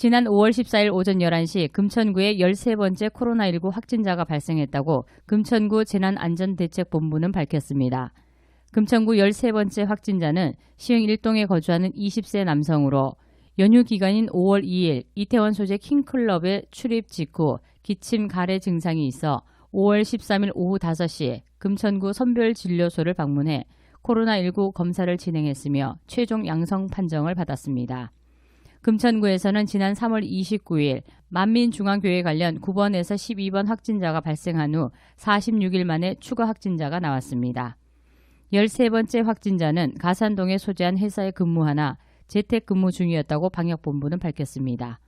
지난 5월 14일 오전 11시 금천구에 13번째 코로나19 확진자가 발생했다고 금천구 재난안전대책본부는 밝혔습니다. 금천구 13번째 확진자는 시흥 1동에 거주하는 20세 남성으로 연휴 기간인 5월 2일 이태원 소재 킹클럽에 출입 직후 기침 가래 증상이 있어 5월 13일 오후 5시 금천구 선별진료소를 방문해 코로나19 검사를 진행했으며 최종 양성 판정을 받았습니다. 금천구에서는 지난 3월 29일 만민중앙교회 관련 9번에서 12번 확진자가 발생한 후 46일 만에 추가 확진자가 나왔습니다. 13번째 확진자는 가산동에 소재한 회사에 근무하나 재택근무 중이었다고 방역본부는 밝혔습니다.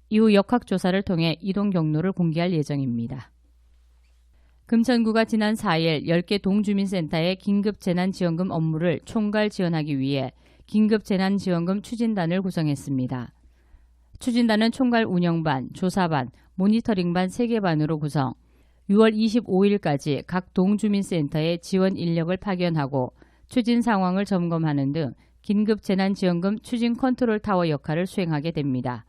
이후 역학조사를 통해 이동 경로를 공개할 예정입니다. 금천구가 지난 4일 10개 동주민센터의 긴급재난지원금 업무를 총괄 지원하기 위해 긴급재난지원금 추진단을 구성했습니다. 추진단은 총괄 운영반, 조사반, 모니터링반 3개 반으로 구성, 6월 25일까지 각 동주민센터에 지원 인력을 파견하고 추진 상황을 점검하는 등 긴급재난지원금 추진 컨트롤 타워 역할을 수행하게 됩니다.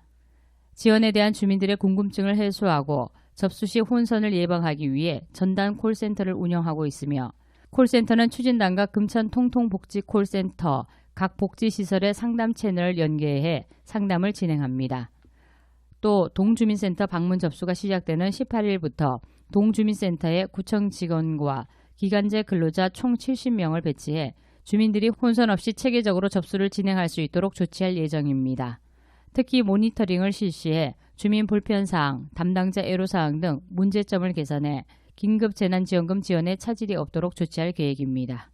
지원에 대한 주민들의 궁금증을 해소하고 접수 시 혼선을 예방하기 위해 전담 콜센터를 운영하고 있으며 콜센터는 추진단과 금천 통통복지 콜센터, 각 복지시설의 상담 채널을 연계해 상담을 진행합니다. 또 동주민센터 방문 접수가 시작되는 18일부터 동주민센터에 구청 직원과 기간제 근로자 총 70명을 배치해 주민들이 혼선 없이 체계적으로 접수를 진행할 수 있도록 조치할 예정입니다. 특히 모니터링을 실시해 주민 불편사항, 담당자 애로사항 등 문제점을 개선해 긴급재난지원금 지원에 차질이 없도록 조치할 계획입니다.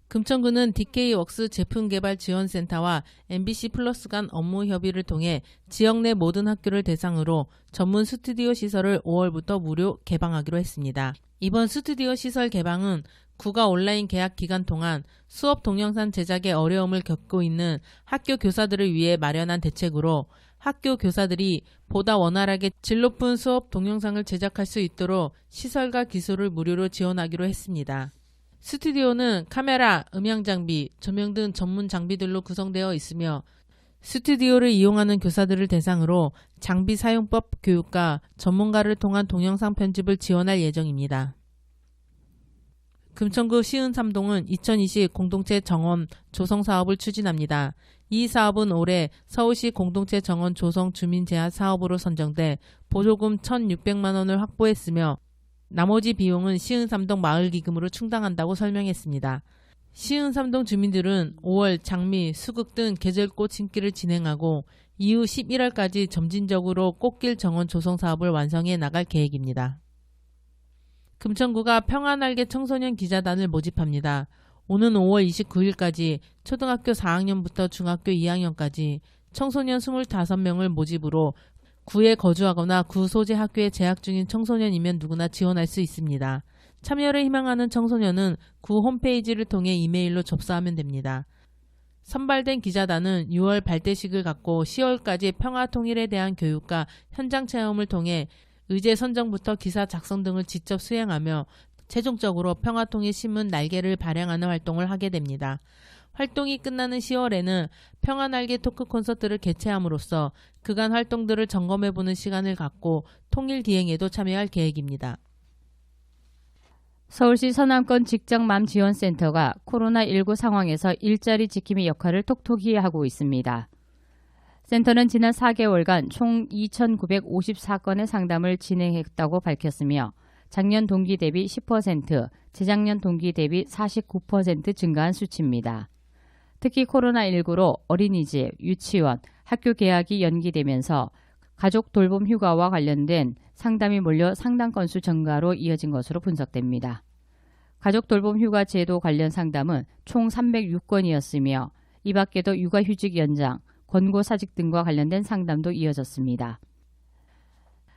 금천구는 DK웍스 제품개발지원센터와 MBC 플러스 간 업무 협의를 통해 지역 내 모든 학교를 대상으로 전문 스튜디오 시설을 5월부터 무료 개방하기로 했습니다. 이번 스튜디오 시설 개방은 구가 온라인 개학 기간 동안 수업 동영상 제작에 어려움을 겪고 있는 학교 교사들을 위해 마련한 대책으로 학교 교사들이 보다 원활하게 질 높은 수업 동영상을 제작할 수 있도록 시설과 기술을 무료로 지원하기로 했습니다. 스튜디오는 카메라, 음향장비, 조명 등 전문 장비들로 구성되어 있으며 스튜디오를 이용하는 교사들을 대상으로 장비 사용법 교육과 전문가를 통한 동영상 편집을 지원할 예정입니다. 금천구 시흥 3동은 2020 공동체 정원 조성 사업을 추진합니다. 이 사업은 올해 서울시 공동체 정원 조성 주민 제한 사업으로 선정돼 보조금 1,600만 원을 확보했으며 나머지 비용은 시흥 3동 마을기금으로 충당한다고 설명했습니다. 시흥 3동 주민들은 5월 장미, 수국 등 계절꽃 심기를 진행하고 이후 11월까지 점진적으로 꽃길 정원 조성 사업을 완성해 나갈 계획입니다. 금천구가 평화날개 청소년 기자단을 모집합니다. 오는 5월 29일까지 초등학교 4학년부터 중학교 2학년까지 청소년 25명을 모집으로 구에 거주하거나 구 소재 학교에 재학 중인 청소년이면 누구나 지원할 수 있습니다. 참여를 희망하는 청소년은 구 홈페이지를 통해 이메일로 접수하면 됩니다. 선발된 기자단은 6월 발대식을 갖고 10월까지 평화통일에 대한 교육과 현장 체험을 통해 의제 선정부터 기사 작성 등을 직접 수행하며 최종적으로 평화통일 신문 날개를 발행하는 활동을 하게 됩니다. 활동이 끝나는 10월에는 평화날개 토크 콘서트를 개최함으로써 그간 활동들을 점검해보는 시간을 갖고 통일 기행에도 참여할 계획입니다. 서울시 서남권 직장맘 지원센터가 코로나19 상황에서 일자리 지킴이 역할을 톡톡히 하고 있습니다. 센터는 지난 4개월간 총 2,954건의 상담을 진행했다고 밝혔으며 작년 동기 대비 10%, 재작년 동기 대비 49% 증가한 수치입니다. 특히 코로나19로 어린이집, 유치원, 학교 개학이 연기되면서 가족 돌봄 휴가와 관련된 상담이 몰려 상담 건수 증가로 이어진 것으로 분석됩니다. 가족 돌봄 휴가 제도 관련 상담은 총 306건이었으며 이 밖에도 육아휴직 연장, 권고사직 등과 관련된 상담도 이어졌습니다.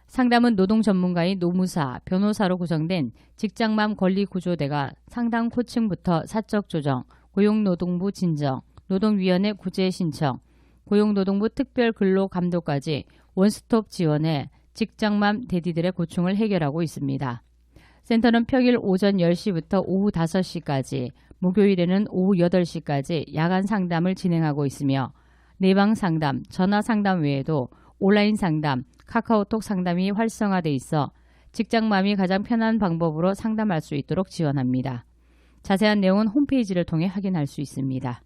상담은 노동 전문가인 노무사, 변호사로 구성된 직장맘 권리구조대가 상담 코칭부터 사적 조정, 고용노동부 진정, 노동위원회 구제 신청, 고용노동부 특별근로감독까지 원스톱 지원해 직장맘 대디들의 고충을 해결하고 있습니다. 센터는 평일 오전 10시부터 오후 5시까지, 목요일에는 오후 8시까지 야간 상담을 진행하고 있으며 내방 상담, 전화 상담 외에도 온라인 상담, 카카오톡 상담이 활성화돼 있어 직장맘이 가장 편한 방법으로 상담할 수 있도록 지원합니다. 자세한 내용은 홈페이지를 통해 확인할 수 있습니다.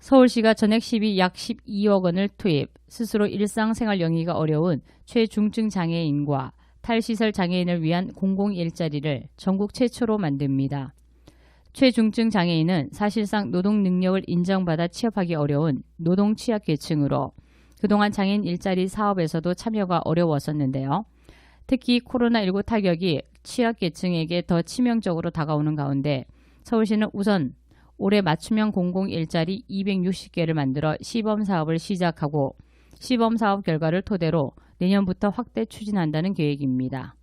서울시가 전액 시비 약 12억 원을 투입, 스스로 일상생활 영위가 어려운 최중증 장애인과 탈시설 장애인을 위한 공공 일자리를 전국 최초로 만듭니다. 최중증 장애인은 사실상 노동 능력을 인정받아 취업하기 어려운 노동 취약 계층으로 그동안 장애인 일자리 사업에서도 참여가 어려웠었는데요. 특히 코로나19 타격이 취약 계층에게 더 치명적으로 다가오는 가운데 서울시는 우선 올해 맞춤형 공공 일자리 260개를 만들어 시범사업을 시작하고 시범사업 결과를 토대로 내년부터 확대 추진한다는 계획입니다.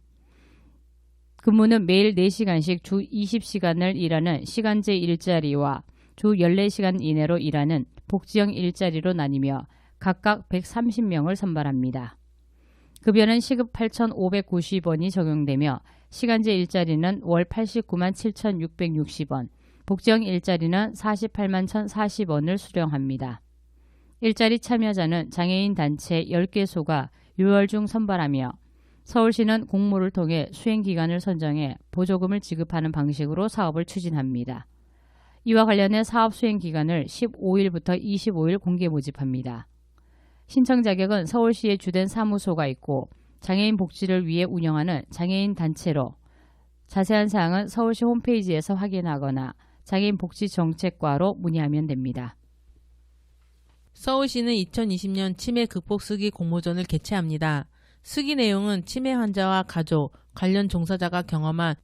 근무는 매일 4시간씩 주 20시간을 일하는 시간제 일자리와 주 14시간 이내로 일하는 복지형 일자리로 나뉘며 각각 130명을 선발합니다. 급여는 시급 8,590원이 적용되며 시간제 일자리는 월 89만 7,660원, 복지형 일자리는 48만 1,040원을 수령합니다. 일자리 참여자는 장애인 단체 10개소가 6월 중 선발하며 서울시는 공모를 통해 수행기간을 선정해 보조금을 지급하는 방식으로 사업을 추진합니다. 이와 관련해 사업 수행기간을 15일부터 25일 공개 모집합니다. 신청 자격은 서울시에 주된 사무소가 있고 장애인 복지를 위해 운영하는 장애인 단체로 자세한 사항은 서울시 홈페이지에서 확인하거나 장애인 복지정책과로 문의하면 됩니다. 서울시는 2020년 치매 극복 쓰기 공모전을 개최합니다. 쓰기 내용은 치매 환자와 가족, 관련 종사자가 경험한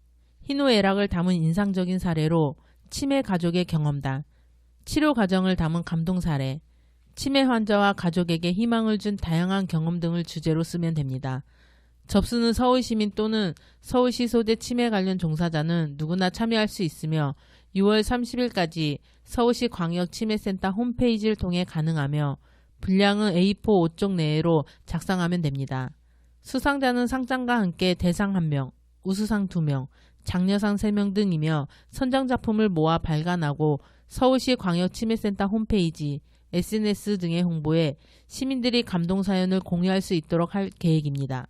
희노애락을 담은 인상적인 사례로 치매 가족의 경험담, 치료 과정을 담은 감동 사례, 치매 환자와 가족에게 희망을 준 다양한 경험 등을 주제로 쓰면 됩니다. 접수는 서울시민 또는 서울시 소재 치매 관련 종사자는 누구나 참여할 수 있으며 6월 30일까지 서울시 광역치매센터 홈페이지를 통해 가능하며 분량은 A4 5쪽 내외로 작성하면 됩니다. 수상자는 상장과 함께 대상 1명, 우수상 2명, 장려상 3명 등이며 선정작품을 모아 발간하고 서울시 광역치매센터 홈페이지, SNS 등의 홍보에 시민들이 감동사연을 공유할 수 있도록 할 계획입니다.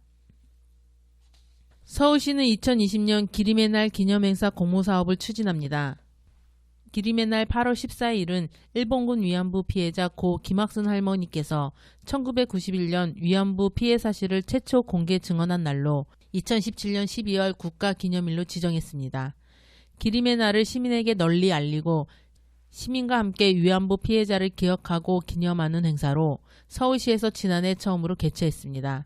서울시는 2020년 기림의 날 기념행사 공모사업을 추진합니다. 기림의 날 8월 14일은 일본군 위안부 피해자 고 김학순 할머니께서 1991년 위안부 피해 사실을 최초 공개 증언한 날로 2017년 12월 국가기념일로 지정했습니다. 기림의 날을 시민에게 널리 알리고 시민과 함께 위안부 피해자를 기억하고 기념하는 행사로 서울시에서 지난해 처음으로 개최했습니다.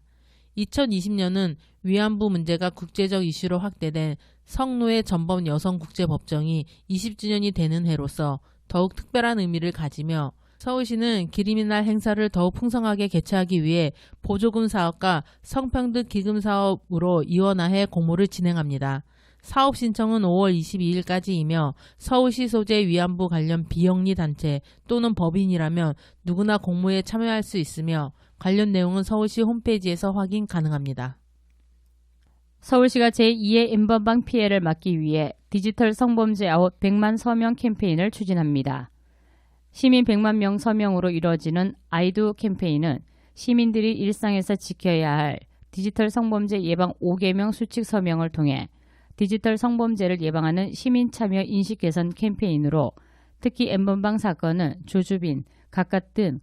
2020년은 위안부 문제가 국제적 이슈로 확대된 성노예 전범 여성국제법정이 20주년이 되는 해로서 더욱 특별한 의미를 가지며 서울시는 기림의 날 행사를 더욱 풍성하게 개최하기 위해 보조금 사업과 성평등 기금 사업으로 이원화해 공모를 진행합니다. 사업 신청은 5월 22일까지이며 서울시 소재 위안부 관련 비영리 단체 또는 법인이라면 누구나 공모에 참여할 수 있으며 관련 내용은 서울시 홈페이지에서 확인 가능합니다. 서울시가 제2의 N번방 피해를 막기 위해 디지털 성범죄 아웃 100만 서명 캠페인을 추진합니다. 시민 100만 명 서명으로 이루어지는 아이도 캠페인은 시민들이 일상에서 지켜야 할 디지털 성범죄 예방 5개명 수칙 서명을 통해 디지털 성범죄를 예방하는 시민 참여 인식 개선 캠페인으로 특히 N번방 사건은 조주빈, 각각 등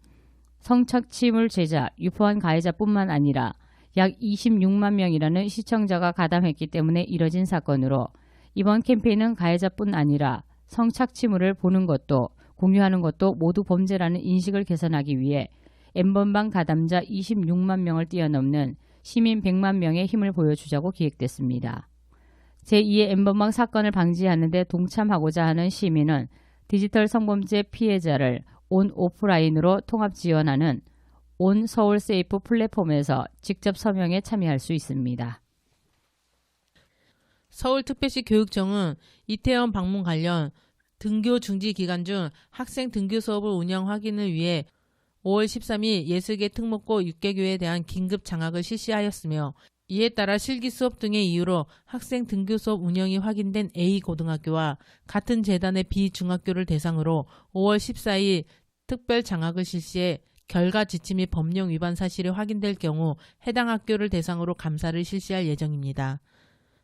성착취물 제자, 유포한 가해자뿐만 아니라 약 26만 명이라는 시청자가 가담했기 때문에 이뤄진 사건으로 이번 캠페인은 가해자뿐 아니라 성착취물을 보는 것도 공유하는 것도 모두 범죄라는 인식을 개선하기 위해 N번방 가담자 26만 명을 뛰어넘는 시민 100만 명의 힘을 보여주자고 기획됐습니다. 제2의 N번방 사건을 방지하는 데 동참하고자 하는 시민은 디지털 성범죄 피해자를 온 오프라인으로 통합 지원하는 온 서울세이프 플랫폼에서 직접 서명에 참여할 수 있습니다. 서울특별시 교육청은 이태원 방문 관련 등교 중지 기간 중 학생 등교 수업을 운영 확인을 위해 5월 13일 예술계 특목고 6개교에 대한 긴급 장학을 실시하였으며 이에 따라 실기 수업 등의 이유로 학생 등교 수업 운영이 확인된 A고등학교와 같은 재단의 B중학교를 대상으로 5월 14일 특별 장학을 실시해 결과 지침 및 법령 위반 사실이 확인될 경우 해당 학교를 대상으로 감사를 실시할 예정입니다.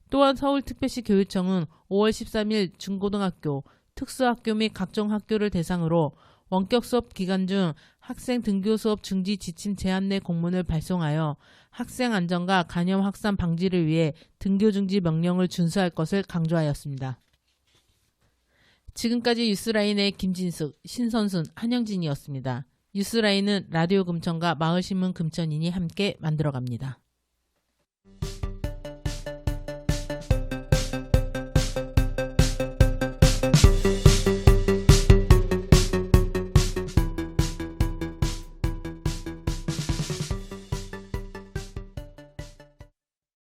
또한 서울특별시 교육청은 5월 13일 중고등학교, 특수학교 및 각종 학교를 대상으로 원격 수업 기간 중 학생 등교 수업 중지 지침 제안내 공문을 발송하여 학생 안전과 감염 확산 방지를 위해 등교 중지 명령을 준수할 것을 강조하였습니다. 지금까지 뉴스라인의 김진숙, 신선순, 한영진이었습니다. 뉴스라인은 라디오 금천과 마을신문 금천인이 함께 만들어갑니다.